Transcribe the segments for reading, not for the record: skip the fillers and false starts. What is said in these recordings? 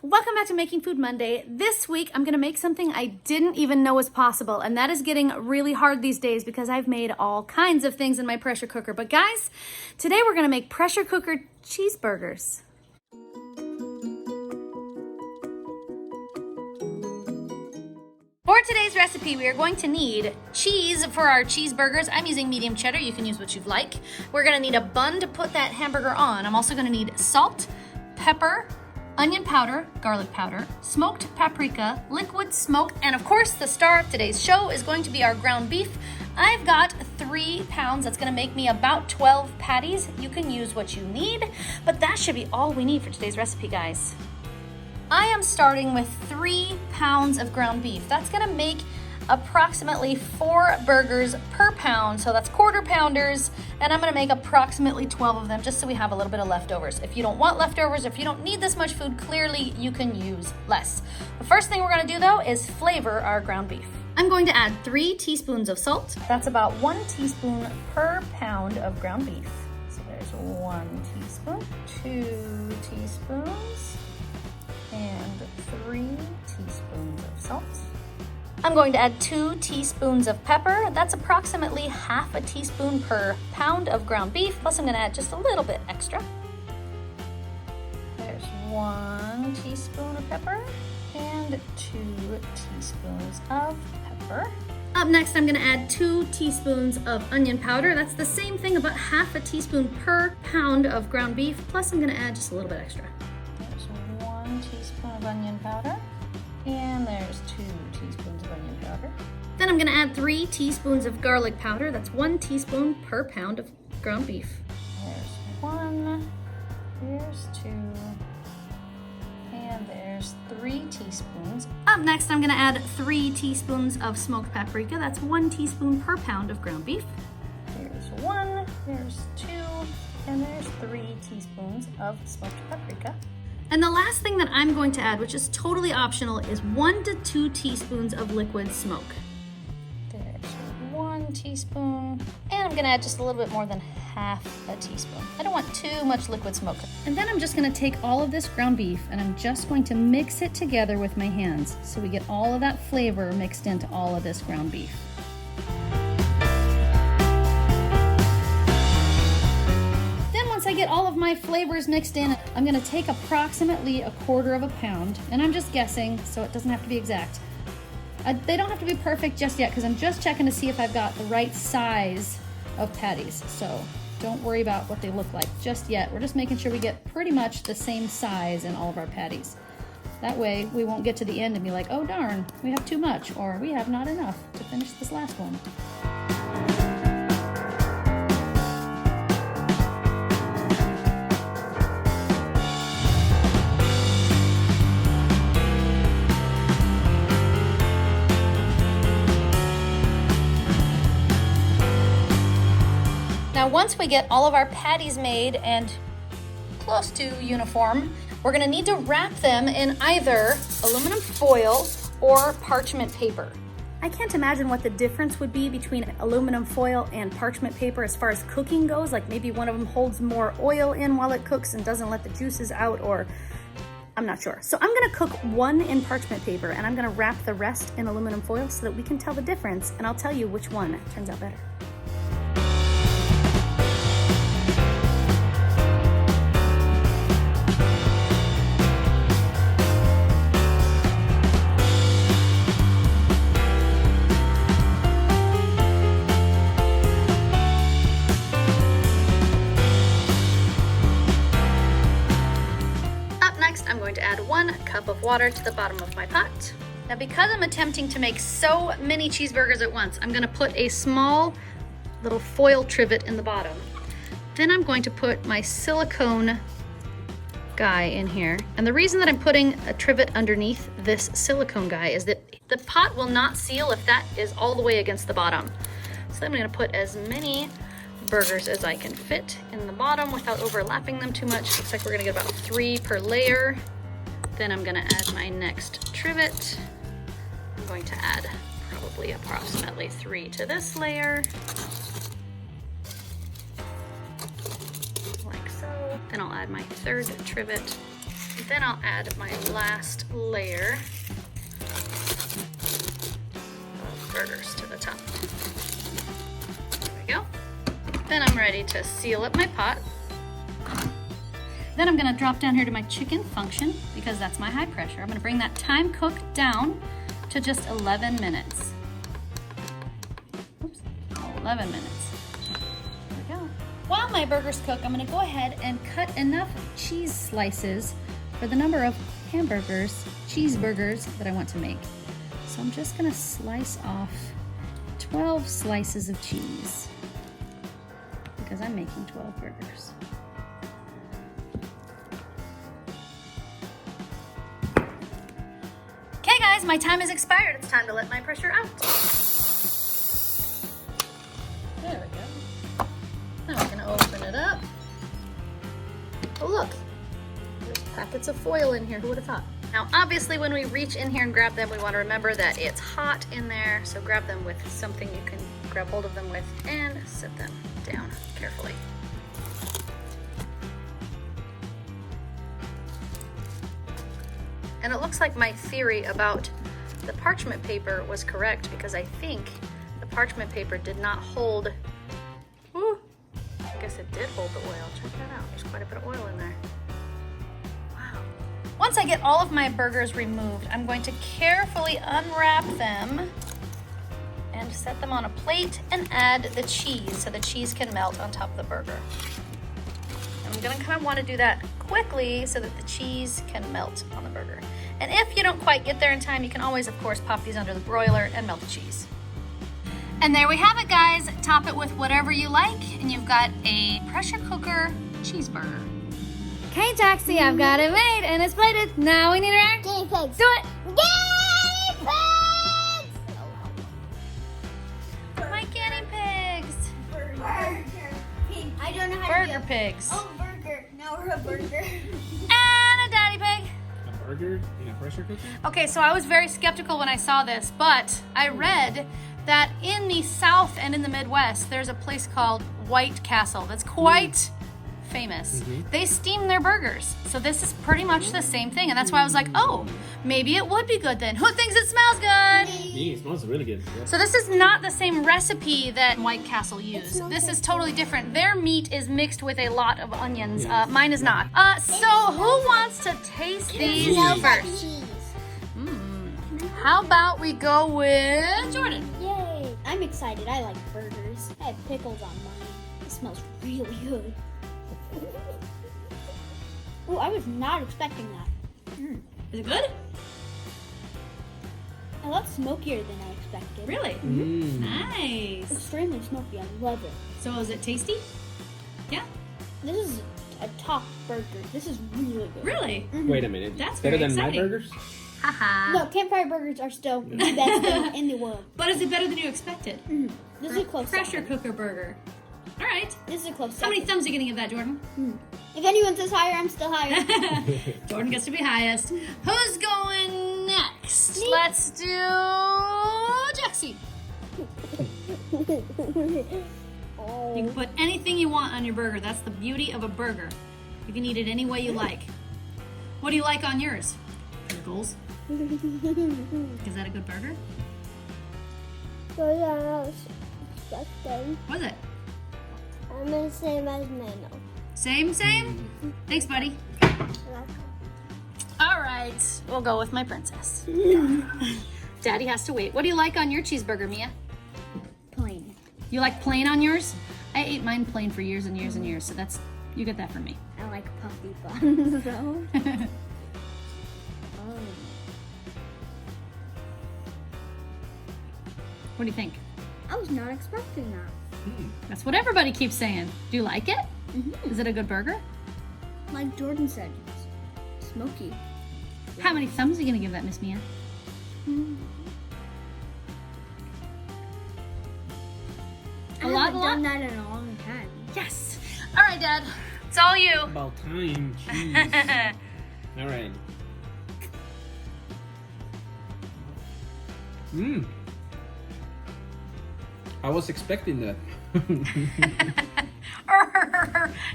Welcome back to Making Food Monday. This week, I'm gonna make something I didn't even know was possible, and that is getting really hard these days because I've made all kinds of things in my pressure cooker. But guys, today we're gonna make pressure cooker cheeseburgers. For today's recipe, we are going to need cheese for our cheeseburgers. I'm using medium cheddar, you can use what you'd like. We're gonna need a bun to put that hamburger on. I'm also gonna need salt, pepper, onion powder, garlic powder, smoked paprika, liquid smoke, and of course the star of today's show is going to be our ground beef. I've got 3 pounds. That's gonna make me about 12 patties. You can use what you need, but that should be all we need for today's recipe, guys. I am starting with 3 pounds of ground beef. That's gonna make approximately 4 burgers per pound, so that's quarter pounders, and I'm gonna make approximately 12 of them just so we have a little bit of leftovers. If you don't want leftovers, if you don't need this much food, clearly you can use less. The first thing we're gonna do though is flavor our ground beef. I'm going to add 3 teaspoons of salt. That's about 1 teaspoon per pound of ground beef. So there's 1 teaspoon, 2 teaspoons, and 3 teaspoons of salt. I'm going to add 2 teaspoons of pepper. That's approximately half a teaspoon per pound of ground beef. Plus I'm gonna add just a little bit extra. There's 1 teaspoon of pepper and 2 teaspoons of pepper. Up next, I'm gonna add 2 teaspoons of onion powder. That's the same thing, about half a teaspoon per pound of ground beef. Plus I'm gonna add just a little bit extra. There's 1 teaspoon of onion powder. And there's 2 teaspoons of onion powder. Then I'm gonna add 3 teaspoons of garlic powder. That's 1 teaspoon per pound of ground beef. There's 1, here's 2, and there's 3 teaspoons. Up next, I'm gonna add 3 teaspoons of smoked paprika. That's 1 teaspoon per pound of ground beef. There's 1, there's 2, and there's 3 teaspoons of smoked paprika. And the last thing that I'm going to add, which is totally optional, is 1 to 2 teaspoons of liquid smoke. There's 1 teaspoon. And I'm gonna add just a little bit more than half a teaspoon. I don't want too much liquid smoke. And then I'm just gonna take all of this ground beef and I'm just going to mix it together with my hands so we get all of that flavor mixed into all of this ground beef. Once I get all of my flavors mixed in, I'm gonna take approximately 1/4 pound, and I'm just guessing, so it doesn't have to be exact. They don't have to be perfect just yet, because I'm just checking to see if I've got the right size of patties. So don't worry about what they look like just yet. We're just making sure we get pretty much the same size in all of our patties. That way, we won't get to the end and be like, oh darn, we have too much, or we have not enough to finish this last one. Now, once we get all of our patties made and close to uniform, we're gonna need to wrap them in either aluminum foil or parchment paper. I can't imagine what the difference would be between aluminum foil and parchment paper as far as cooking goes. Like maybe one of them holds more oil in while it cooks and doesn't let the juices out, or I'm not sure. So I'm gonna cook one in parchment paper and I'm gonna wrap the rest in aluminum foil so that we can tell the difference, and I'll tell you which one turns out better. I'm going to add 1 cup of water to the bottom of my pot. Now, because I'm attempting to make so many cheeseburgers at once, I'm gonna put a small little foil trivet in the bottom. Then I'm going to put my silicone guy in here. And the reason that I'm putting a trivet underneath this silicone guy is that the pot will not seal if that is all the way against the bottom. So I'm gonna put as many burgers as I can fit in the bottom without overlapping them too much. Looks like we're gonna get about 3 per layer. Then I'm gonna add my next trivet. I'm going to add probably approximately 3 to this layer. Like so. Then I'll add my third trivet. Then I'll add my last layer of burgers to the top. There we go. Then I'm ready to seal up my pot. Then I'm gonna drop down here to my chicken function because that's my high pressure. I'm gonna bring that time cook down to just 11 minutes. Oops, 11 minutes. There we go. While my burgers cook, I'm gonna go ahead and cut enough cheese slices for the number of hamburgers, cheeseburgers that I want to make. So I'm just gonna slice off 12 slices of cheese because I'm making 12 burgers. Okay guys, my time has expired. It's time to let my pressure out. There we go. Now we're gonna open it up. Oh look, there's packets of foil in here, who would have thought? Now obviously when we reach in here and grab them, we wanna remember that it's hot in there, so grab them with something you can grab hold of them with and set them down carefully. And it looks like my theory about the parchment paper was correct because I think the parchment paper did not hold, I guess it did hold the oil. Check that out, there's quite a bit of oil in there. Wow. Once I get all of my burgers removed, I'm going to carefully unwrap them and set them on a plate and add the cheese so the cheese can melt on top of the burger. I'm gonna kind of want to do that quickly so that the cheese can melt on the burger. And if you don't quite get there in time, you can always, of course, pop these under the broiler and melt the cheese. And there we have it, guys. Top it with whatever you like, and you've got a pressure cooker cheeseburger. Okay, Jaxie, I've got it made, and it's plated. Now we need our guinea pigs. Do it! Guinea pigs! My guinea pigs! Burger pig. I don't know how to do Burger pigs. Oh, burger. Now we're a burger. And a daddy pig. A burger in a pressure cooker? Okay, so I was very skeptical when I saw this, but I read that in the South and in the Midwest, there's a place called White Castle that's quite famous. They steam their burgers. So this is pretty much the same thing. And that's why I was like, oh, maybe it would be good then. Who thinks it smells good? Yeah, it smells really good. Yeah. So this is not the same recipe that White Castle used. This is totally different. Their meat is mixed with a lot of onions. Mine is not. So who wants to taste these first? Cheese. How about we go with Jordan? Yay. I'm excited. I like burgers. I have pickles on mine. It smells really good. Oh, I was not expecting that. Is it good? A lot smokier than I expected. Really? Nice. Extremely smoky. I love it. So is it tasty? Yeah? This is a top burger. This is really good. Really? Wait a minute. That's better very than my exciting. burgers? Haha. No, campfire burgers are still the best thing in the world. But is it better than you expected? This is a close Pressure second. cooker burger. All right. This is a close How many second. thumbs are you gonna give that, Jordan? If anyone says higher, I'm still higher. Jordan gets to be highest. Who's going next? Me. Let's do Jaxie. Oh. You can put anything you want on your burger. That's the beauty of a burger. You can eat it any way you like. What do you like on yours? Pickles. Is that a good burger? What is it? I'm the same as Nano. Same? Thanks, buddy. All right, we'll go with my princess. Daddy has to wait. What do you like on your cheeseburger, Mia? Plain. You like plain on yours? I ate mine plain for years and years and years, so that's, you get that from me. I like puffy buns though. What do you think? I was not expecting that. That's what everybody keeps saying. Do you like it? Is it a good burger? Like Jordan said, it's smoky. How many thumbs are you gonna give that, Miss Mia? I haven't done that in a long time. Yes. All right, Dad. It's all you. About time. Jeez. All right. I was expecting that.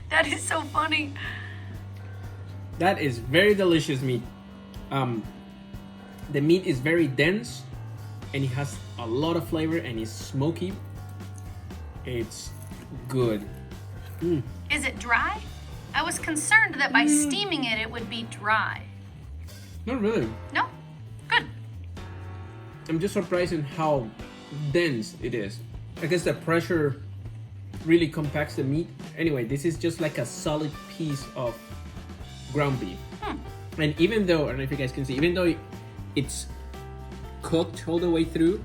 That is so funny. That is very delicious meat. The meat is very dense and it has a lot of flavor and it's smoky. It's good. Is it dry? I was concerned that by steaming it, it would be dry. Not really. No? Good. I'm just surprised in how dense it is. I guess the pressure really compacts the meat. Anyway, this is just like a solid piece of ground beef. And even though, I don't know if you guys can see, even though it's cooked all the way through,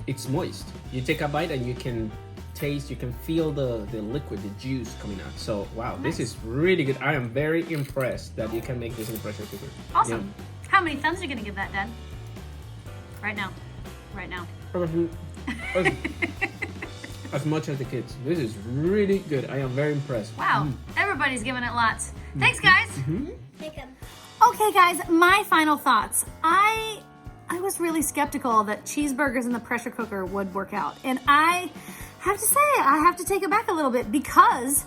it's moist. You take a bite and you can taste, you can feel the liquid, the juice coming out. So wow, Nice. This is really good. I am very impressed that you can make this in a pressure cooker. Awesome. How many thumbs are you gonna give that, Dad? Right now. Right now. Yeah. As much as the kids. This is really good. I am very impressed. Wow. Everybody's giving it lots. Thanks, guys. Pick 'em. Okay, guys, my final thoughts. I was really skeptical that cheeseburgers in the pressure cooker would work out. And I have to say, I have to take it back a little bit because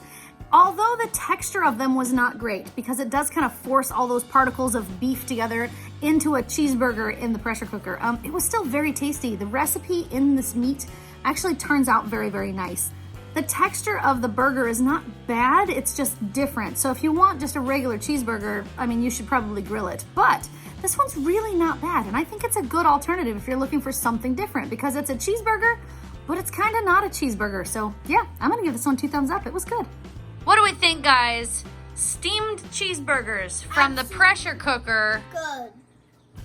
although the texture of them was not great, because it does kind of force all those particles of beef together into a cheeseburger in the pressure cooker, it was still very tasty. The recipe in this meat actually turns out very, very nice. The texture of the burger is not bad, it's just different. So if you want just a regular cheeseburger, I mean, you should probably grill it. But this one's really not bad, and I think it's a good alternative if you're looking for something different because it's a cheeseburger, but it's kind of not a cheeseburger. So yeah, I'm gonna give this one 2 thumbs up. It was good. What do we think, guys? Steamed cheeseburgers from the pressure cooker. Good.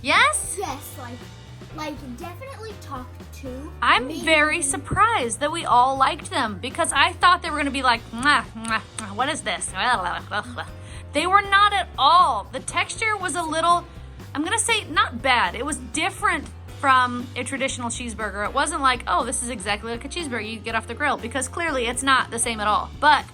Yes? Yes, like definitely top 2. I'm Maybe very surprised that we all liked them because I thought they were going to be like, mwah, mwah, mwah, what is this? They were not at all. The texture was a little, I'm going to say not bad. It was different from a traditional cheeseburger. It wasn't like, oh, this is exactly like a cheeseburger you get off the grill, because clearly it's not the same at all. But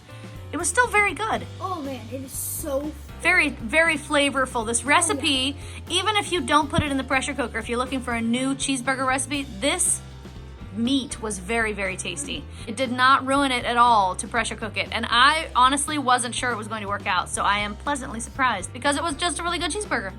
it was still very good. Oh man, it is so Very, very flavorful. This recipe, even if you don't put it in the pressure cooker, if you're looking for a new cheeseburger recipe, this meat was very, very tasty. It did not ruin it at all to pressure cook it. And I honestly wasn't sure it was going to work out. So I am pleasantly surprised because it was just a really good cheeseburger.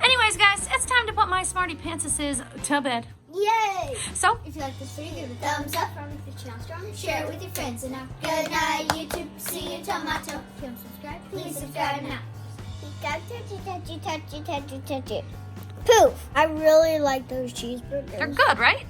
Anyways, guys, it's time to put my Smartypantses to bed. Yay! So, If you like this video, give it a thumbs up. From the channel strong, share it with your friends. And now, good night, YouTube. See you tomato. If you don't subscribe, please subscribe now. Touchy. Poof! I really like those cheeseburgers. they're good, right?